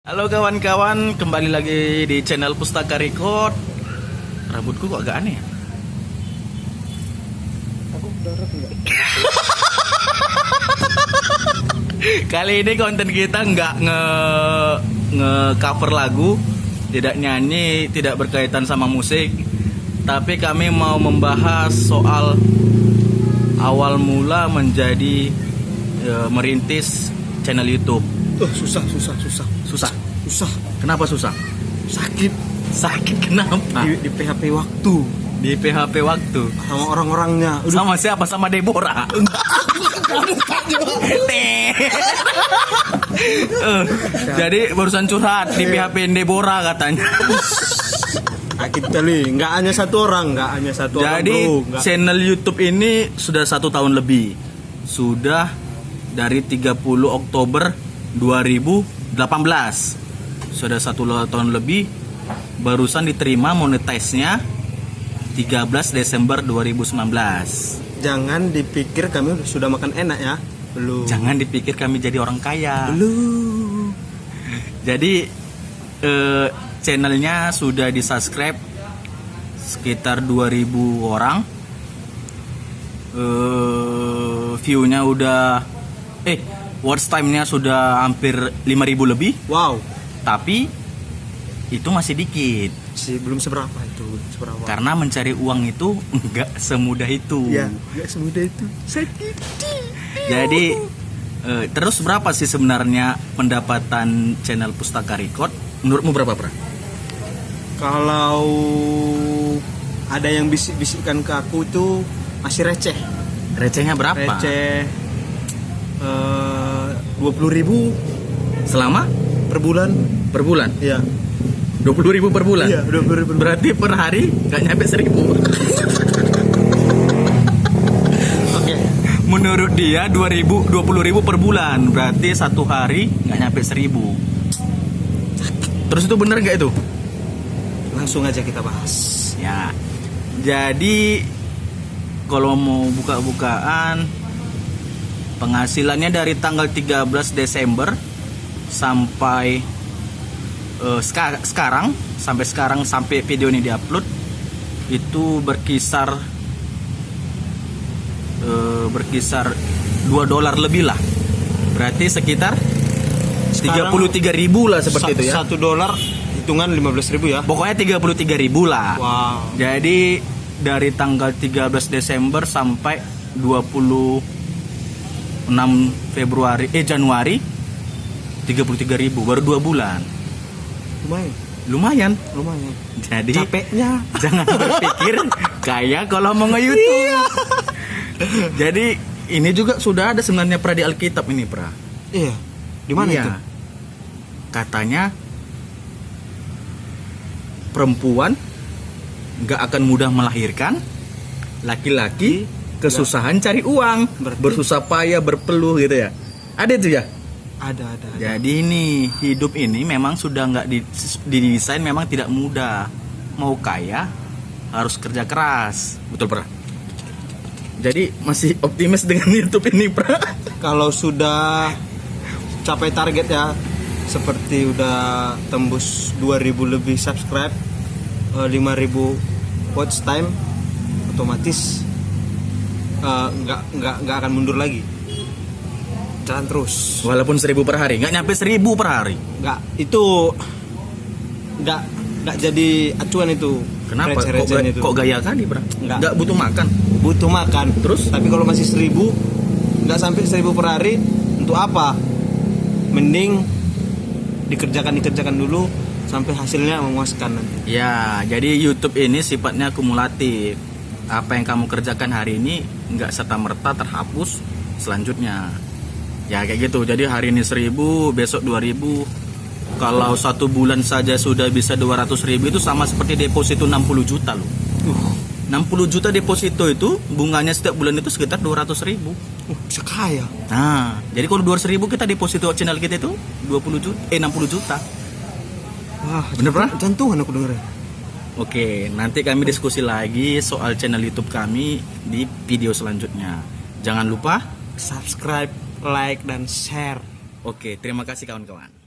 Halo kawan-kawan, kembali lagi di channel Pustaka Record. Rambutku kok agak aneh ya? Aku darat enggak? Kali ini konten kita nggak nge-cover lagu, tidak nyanyi, tidak berkaitan sama musik. Tapi kami mau membahas soal awal mula menjadi merintis channel YouTube. Susah. Susah. Kenapa susah? Sakit Sakit kenapa? di PHP waktu Di PHP waktu. sama orang-orangnya. Sama siapa? Sama Deborah. Jadi barusan curhat di PHP Deborah katanya. Sakit kali. Nggak hanya satu orang, Jadi bro. Nggak. channel YouTube ini sudah 1 tahun lebih. Sudah dari 30 Oktober 2018. Sudah 1 tahun lebih. Barusan diterima monetize-nya 13 Desember 2019. Jangan dipikir kami sudah makan enak ya. Belum. Jangan dipikir kami jadi orang kaya. Belum. Jadi channelnya sudah di subscribe sekitar 2000 orang. View-nya udah watch time-nya sudah hampir 5000 lebih. Wow. Tapi itu masih dikit. Belum seberapa itu. Karena mencari uang itu nggak semudah itu. Ya, nggak semudah itu. Sakit. Jadi terus berapa sih sebenarnya pendapatan channel Pustaka Record? Menurutmu berapa, Pra? Kalau ada yang bisik-bisikkan ke aku itu masih receh. Recehnya berapa? Receh 20.000 Selama per bulan. per bulan? Iya. 20.000 per bulan? Iya, 20.000 per bulan. Berarti per hari nggak nyampe 1000. Oke. Menurut dia 20.000 per bulan. Berarti satu hari nggak nyampe 1000. Terus itu bener nggak itu? Langsung aja kita bahas. Ya. Jadi kalau mau buka-bukaan, penghasilannya dari tanggal 13 Desember sampai sekarang sampai video ini diupload itu berkisar $2 lebih lah. Berarti sekitar 33.000 lah seperti itu ya. $1 hitungan 15.000 ya. Pokoknya 33.000 lah. Wow. Jadi dari tanggal 13 Desember sampai 26 Januari 33.000 baru 2 bulan. Lumayan. Jadi Capeknya. jangan berpikir kaya kalau mau nge-YouTube. Iya. Jadi ini juga sudah ada sebenarnya pra di Alkitab ini, Pra. Iya. Di mana Iya. itu? Katanya perempuan nggak akan mudah melahirkan, laki-laki kesusahan cari uang, Berarti- bersusah payah berpeluh gitu ya. Ada itu ya. Ada. Jadi ini hidup ini memang sudah nggak didesain memang tidak mudah. Mau kaya harus kerja keras, betul, Pra? Jadi masih optimis dengan YouTube ini, Pra? Kalau sudah capai target ya, seperti udah tembus 2000 lebih subscribe, 5000 watch time, otomatis nggak akan mundur lagi. Jalan terus. Walaupun 1000 per hari, nggak nyampe 1000 per hari. Nggak jadi acuan itu. Kenapa? Receh-recehan itu. Kok gaya kali, Pra? Nggak butuh makan. Butuh makan. Terus? Tapi kalau masih 1000, nggak sampai 1000 per hari, untuk apa? Mending dikerjakan dulu sampai hasilnya memuaskan nanti. Ya, jadi YouTube ini sifatnya kumulatif. Apa yang kamu kerjakan hari ini nggak serta-merta terhapus selanjutnya. Ya kayak gitu. Jadi hari ini 1000, besok 2000. Kalau 1 bulan saja sudah bisa 200.000 itu sama seperti deposito 60 juta loh. 60 juta deposito itu bunganya setiap bulan itu sekitar 200.000. Bisa kaya. Nah, jadi kalau 200.000 kita deposito channel kita itu 60 juta. Wah, Bener, Pra? jantungan aku dengerin. Oke, nanti kami diskusi lagi soal channel YouTube kami di video selanjutnya. Jangan lupa Subscribe, like, dan share. Oke, terima kasih kawan-kawan.